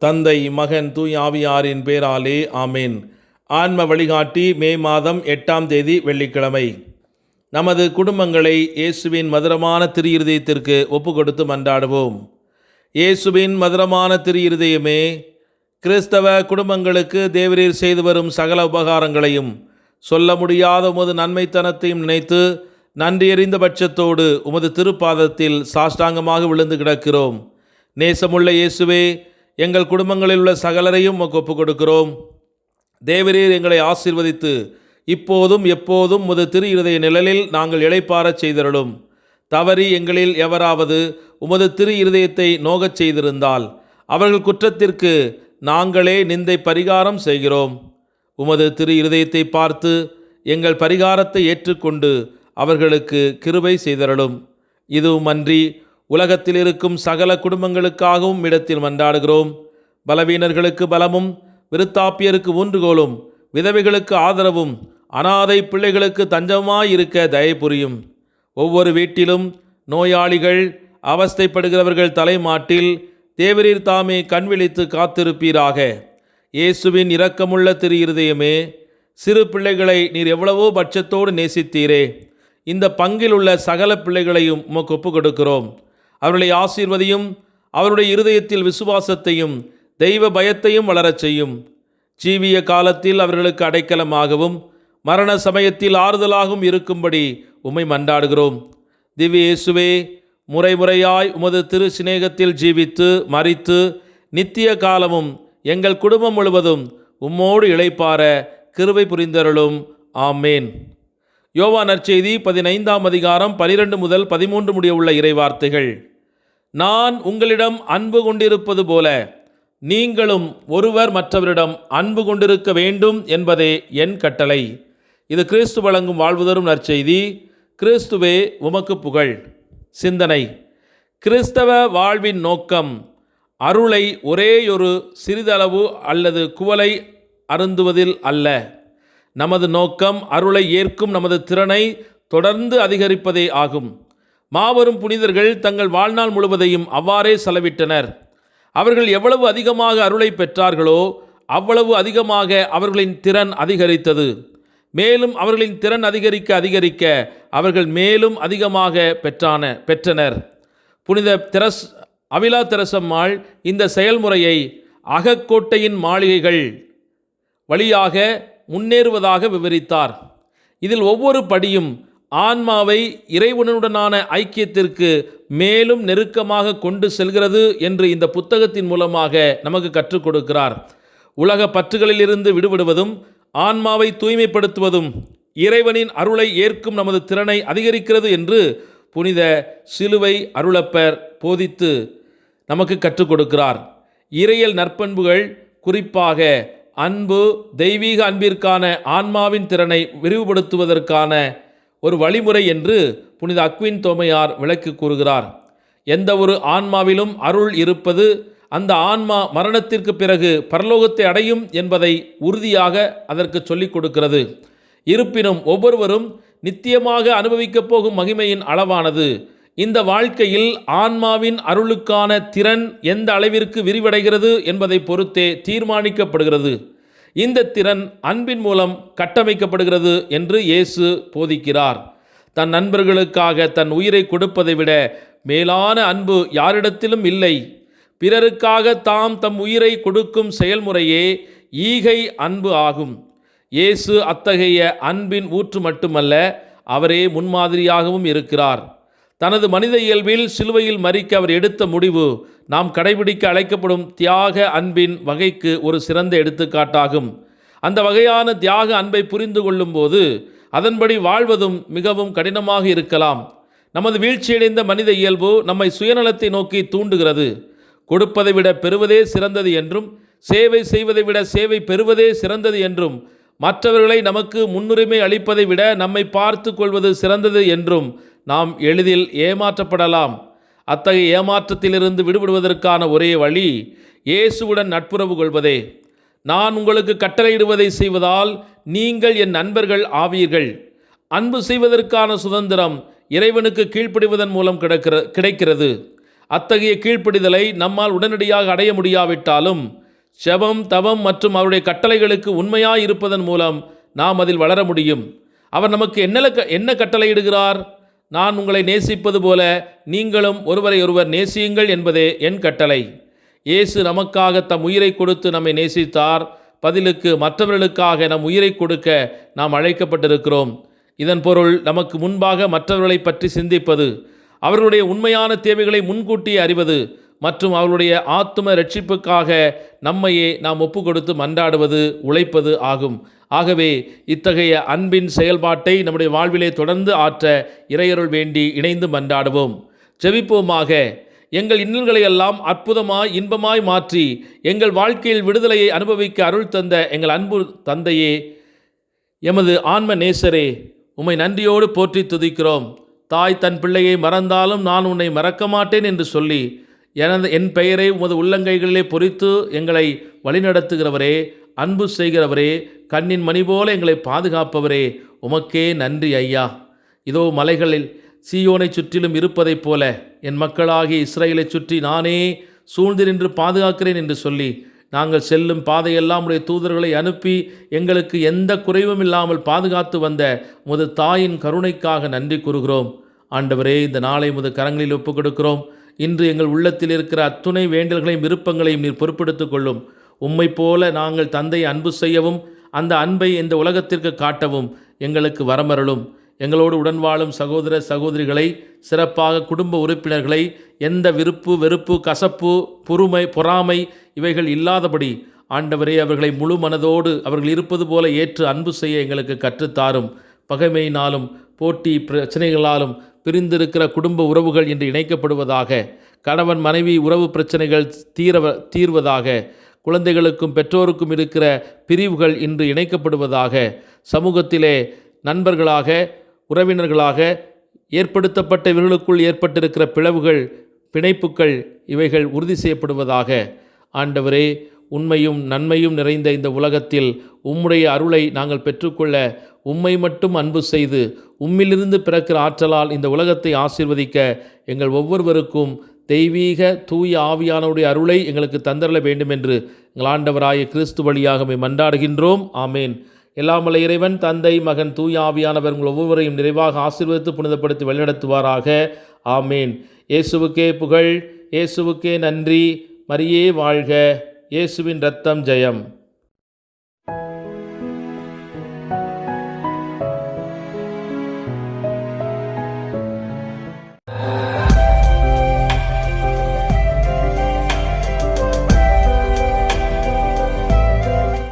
தந்தை மகன் தூய் ஆவியாரின் பேராலே ஆமேன். ஆன்ம வழிகாட்டி மே மாதம் 8ஆம் தேதி வெள்ளிக்கிழமை. நமது குடும்பங்களை இயேசுவின் மதுரமான திரு இருதயத்திற்கு ஒப்பு கொடுத்து மன்றாடுவோம். இயேசுவின் மதுரமான திரு இருதயமே, கிறிஸ்தவ குடும்பங்களுக்கு தேவரீர் செய்து வரும் சகல உபகாரங்களையும் சொல்ல முடியாத உமது நன்மைத்தனத்தையும் நினைத்து நன்றியறிந்த பட்சத்தோடு உமது திருப்பாதத்தில் சாஷ்டாங்கமாக விழுந்து கிடக்கிறோம். நேசமுள்ள இயேசுவே, எங்கள் குடும்பங்களில் உள்ள சகலரையும் உமக்கு ஒப்புக் கொடுக்கிறோம். தேவரீர் எங்களை ஆசீர்வதித்து இப்போதும் எப்போதும் உமது திரு இருதய நிழலில் நாங்கள் இளைப்பாறச் செய்தருளும். தவறி எங்களில் எவராவது உமது திரு இருதயத்தை நோகச் செய்திருந்தால் அவர்கள் குற்றத்திற்கு நாங்களே நிந்தை பரிகாரம் செய்கிறோம். உமது திரு இருதயத்தை பார்த்து எங்கள் பரிகாரத்தை ஏற்றுக்கொண்டு அவர்களுக்கு கிருபை செய்தருளும். இதுவுமன்றி உலகத்தில் இருக்கும் சகல குடும்பங்களுக்காகவும் இடத்தில் மன்றாடுகிறோம். பலவீனர்களுக்கு பலமும், விருத்தாப்பியருக்கு ஊன்றுகோலும், விதவைகளுக்கு ஆதரவும், அனாதை பிள்ளைகளுக்கு தஞ்சமாயிருக்க தயை புரியும். ஒவ்வொரு வீட்டிலும் நோயாளிகள், அவஸ்தைப்படுகிறவர்கள் தலைமாட்டில் தேவரீர் தாமே கண்விழித்து காத்திருப்பீராக. இயேசுவின் இரக்கமுள்ள திரு இருதயமே, சிறு பிள்ளைகளை நீர் எவ்வளவோ பட்சத்தோடு நேசித்தீரே. இந்த பங்கில் உள்ள சகல பிள்ளைகளையும் உமக்கு ஒப்புக் கொடுக்கிறோம். அவர்களை ஆசீர்வதியும், அவருடைய இருதயத்தில் விசுவாசத்தையும் தெய்வ பயத்தையும் வளரச் செய்யும். ஜீவிய காலத்தில் அவர்களுக்கு அடைக்கலமாகவும் மரண சமயத்தில் ஆறுதலாகவும் இருக்கும்படி உம்மை மன்றாடுகிறோம். திவ்ய இயேசுவே, முறைமுறையாய் உமது திரு சிநேகத்தில் ஜீவித்து மரித்து நித்திய காலமும் எங்கள் குடும்பம் முழுவதும் உம்மோடு இளைப்பாற கிருபை புரிந்தருளும். ஆமேன். யோவான் நற்செய்தி 15ஆம் அதிகாரம் 12 முதல் 13 முடிய உள்ள இறைவார்த்தைகள். நான் உங்களிடம் அன்பு கொண்டிருப்பது போல நீங்களும் ஒருவர் மற்றவரிடம் அன்பு கொண்டிருக்க வேண்டும் என்பதே என் கட்டளை. இது கிறிஸ்து வழங்கும் வாழ்வு தரும் நற்செய்தி. கிறிஸ்துவே உமக்கு புகழ். சிந்தனை: கிறிஸ்தவ வாழ்வின் நோக்கம் அருளை ஒரேயொரு சிறிதளவு அல்லது குவளை அருந்துவதில் அல்ல. நமது நோக்கம் அருளை ஏற்கும் நமது திறனை தொடர்ந்து அதிகரிப்பதே ஆகும். மாபெரும் புனிதர்கள் தங்கள் வாழ்நாள் முழுவதையும் அவ்வாறே செலவிட்டனர். அவர்கள் எவ்வளவு அதிகமாக அருளை பெற்றார்களோ அவ்வளவு அதிகமாக அவர்களின் திறன் அதிகரித்தது. மேலும் அவர்களின் திறன் அதிகரிக்க அதிகரிக்க அவர்கள் மேலும் அதிகமாக பெற்றனர். புனித அவிலா தெரசம்மாள் இந்த செயல்முறையை அகக்கோட்டையின் மாளிகைகள் வழியாக முன்னேறுவதாக விவரித்தார். இதில் ஒவ்வொரு படியும் ஆன்மாவை இறைவனுடனான ஐக்கியத்திற்கு மேலும் நெருக்கமாக கொண்டு செல்கிறது என்று இந்த புத்தகத்தின் மூலமாக நமக்கு கற்றுக் கொடுக்கிறார். உலக பற்றுகளிலிருந்து விடுபடுவதும் ஆன்மாவை தூய்மைப்படுத்துவதும் இறைவனின் அருளை ஏற்கும் நமது திறனை அதிகரிக்கிறது என்று புனித சிலுவை அருளப்பர் போதித்து நமக்கு கற்றுக் கொடுக்கிறார். இறையியல் நற்பண்புகள், குறிப்பாக அன்பு, தெய்வீக அன்பிற்கான ஆன்மாவின் திறனை விரிவுபடுத்துவதற்கான ஒரு வழிமுறை என்று புனித அக்வின் தோமையார் விளக்கி கூறுகிறார். எந்த ஒரு ஆன்மாவிலும் அருள் இருப்பது அந்த ஆன்மா மரணத்திற்கு பிறகு பரலோகத்தை அடையும் என்பதை உறுதியாக அதற்கு சொல்லிக் கொடுக்கிறது. இருப்பினும் ஒவ்வொருவரும் நித்தியமாக அனுபவிக்கப் போகும் மகிமையின் அளவானது இந்த வாழ்க்கையில் ஆன்மாவின் அருளுக்கான திறன் எந்த அளவிற்கு விரிவடைகிறது என்பதை பொறுத்தே தீர்மானிக்கப்படுகிறது. இந்த திறன் அன்பின் மூலம் கட்டமைக்கப்படுகிறது என்று இயேசு போதிக்கிறார். தன் நண்பர்களுக்காக தன் உயிரை கொடுப்பதை விட மேலான அன்பு யாரிடத்திலும் இல்லை. பிறருக்காக தம் உயிரை கொடுக்கும் செயல்முறையே ஈகை அன்பு ஆகும். இயேசு அத்தகைய அன்பின் ஊற்று மட்டுமல்ல, அவரே முன்மாதிரியாகவும் இருக்கிறார். தனது மனித இயல்பில் சிலுவையில் மரிக்க அவர் எடுத்த முடிவு நாம் கடைபிடிக்க அழைக்கப்படும் தியாக அன்பின் வகைக்கு ஒரு சிறந்த எடுத்துக்காட்டாகும். அந்த வகையான தியாக அன்பை புரிந்து கொள்ளும் போது அதன்படி வாழ்வதும் மிகவும் கடினமாக இருக்கலாம். நமது வீழ்ச்சியடைந்த மனித இயல்பு நம்மை சுயநலத்தை நோக்கி தூண்டுகிறது. கொடுப்பதை விட பெறுவதே சிறந்தது என்றும், சேவை செய்வதை விட சேவை பெறுவதே சிறந்தது என்றும், மற்றவர்களை நமக்கு முன்னுரிமை அளிப்பதை விட நம்மை பார்த்து கொள்வது சிறந்தது என்றும் நாம் எளிதில் ஏமாற்றப்படலாம். அத்தகைய ஏமாற்றத்திலிருந்து விடுபடுவதற்கான ஒரே வழி இயேசுவுடன் நட்புறவு கொள்வதே. நான் உங்களுக்கு கட்டளையிடுவதை செய்வதால் நீங்கள் என் நண்பர்கள் ஆவீர்கள். அன்பு செய்வதற்கான சுதந்திரம் இறைவனுக்கு கீழ்ப்படிவதன் மூலம் கிடைக்கிறது. அத்தகைய கீழ்ப்படிதலை நம்மால் உடனடியாக அடைய முடியாவிட்டாலும் செபம், தவம் மற்றும் அவருடைய கட்டளைகளுக்கு உண்மையாய் இருப்பதன் மூலம் நாம் அதில் வளர முடியும். அவர் நமக்கு என்ன கட்டளையிடுகிறார்? நான் உங்களை நேசிப்பது போல நீங்களும் ஒருவரை ஒருவர் நேசியுங்கள் என்பதே என் கட்டளை. இயேசு நமக்காக தம் உயிரை கொடுத்து நம்மை நேசித்தார். பதிலுக்கு மற்றவர்களுக்காக நம் உயிரை கொடுக்க நாம் அழைக்கப்பட்டிருக்கிறோம். இதன் பொருள் நமக்கு முன்பாக மற்றவர்களை பற்றி சிந்திப்பது, அவர்களுடைய உண்மையான தேவைகளை முன்கூட்டியே அறிவது மற்றும் அவர்களுடைய ஆத்தும ரட்சிப்புக்காக நம்மையே நாம் ஒப்பு கொடுத்து மன்றாடுவது, உழைப்பது ஆகும். ஆகவே இத்தகைய அன்பின் செயல்பாட்டை நம்முடைய வாழ்விலே தொடர்ந்து ஆற்ற இறையருள் வேண்டி இணைந்து மன்றாடுவோம். ஜெபிப்போமாக. எங்கள் இன்னல்களை எல்லாம் அற்புதமாய் இன்பமாய் மாற்றி எங்கள் வாழ்க்கையில் விடுதலையை அனுபவிக்க அருள் தந்த எங்கள் அன்பு தந்தையே, எமது ஆன்ம நேசரே, உம்மை நன்றியோடு போற்றி துதிக்கிறோம். தாய் தன் பிள்ளையை மறந்தாலும் நான் உன்னை மறக்க மாட்டேன் என்று சொல்லி என் பெயரை உமது உள்ளங்கைகளிலே பொறித்து எங்களை வழிநடத்துகிறவரே, அன்பு செய்கிறவரே, கண்ணின் மணி போல எங்களை பாதுகாப்பவரே, உமக்கே நன்றி ஐயா. இதோ மலைகளில் சீயோனை சுற்றிலும் இருப்பதைப் போல என் மக்களாகிய இஸ்ரவேலை சுற்றி நானே சூழ்ந்து நின்று பாதுகாக்கிறேன் என்று சொல்லி நாங்கள் செல்லும் பாதையெல்லாம் உடைய தூதர்களை அனுப்பி எங்களுக்கு எந்த குறைவும் இல்லாமல் பாதுகாத்து வந்த உமது தாயின் கருணைக்காக நன்றி கூறுகிறோம். ஆண்டவரே, இந்த நாளை உமது கரங்களில் ஒப்புக் கொடுக்கிறோம். இன்று எங்கள் உள்ளத்தில் இருக்கிற அத்துணை வேண்டல்களையும் விருப்பங்களையும் நீர் பொறுப்பெடுத்துக் கொள்ளும். உம்மை போல நாங்கள் தந்தையை அன்பு செய்யவும் அந்த அன்பை இந்த உலகத்திற்கு காட்டவும் எங்களுக்கு வரமருளும். எங்களோடு உடன் வாழும் சகோதர சகோதரிகளை, சிறப்பாக குடும்ப உறுப்பினர்களை எந்த விருப்பு, வெறுப்பு, கசப்பு, பொறாமை இவைகள் இல்லாதபடி ஆண்டவரே அவர்களை முழு மனதோடு அவர்கள் இருப்பது போல ஏற்று அன்பு செய்ய எங்களுக்கு கற்றுத்தாரும். பகைமையினாலும் போட்டி பிரச்சனைகளாலும் பிரிந்திருக்கிற குடும்ப உறவுகள் இன்று இணைக்கப்படுவதாக. கணவன் மனைவி உறவு பிரச்சனைகள் தீர்வதாக. குழந்தைகளுக்கும் பெற்றோருக்கும் இருக்கிற பிரிவுகள் இன்று இணைக்கப்படுவதாக. சமூகத்திலே நண்பர்களாக, உறவினர்களாக ஏற்படுத்தப்பட்ட இவர்களுக்குள் ஏற்பட்டிருக்கிற பிணைப்புகள் இவைகள் உறுதி செய்யப்படுவதாக. ஆண்டவரே, உண்மையும் நன்மையும் நிறைந்த இந்த உலகத்தில் உம்முடைய அருளை நாங்கள் பெற்றுக்கொள்ள உம்மை மட்டும் அன்பு செய்து உம்மிலிருந்து பிறக்கிற ஆற்றலால் இந்த உலகத்தை ஆசீர்வதிக்க எங்கள் ஒவ்வொருவருக்கும் தெய்வீக தூய ஆவியானவருடைய அருளை எங்களுக்கு தந்தரல வேண்டும் என்று எங்கள் ஆண்டவராய கிறிஸ்து வழியாக மன்றாடுகின்றோம். ஆமேன். எல்லாம் வல்ல இறைவன் தந்தை, மகன், தூய ஆவியானவர் உங்கள் ஒவ்வொருவரையும் நிறைவாக ஆசீர்வதித்து புனிதப்படுத்தி வழிநடத்துவாராக. ஆமேன். இயேசுவுக்கே புகழ், இயேசுவுக்கே நன்றி. மரியே வாழ்க. இயேசுவின் இரத்தம் ஜெயம்.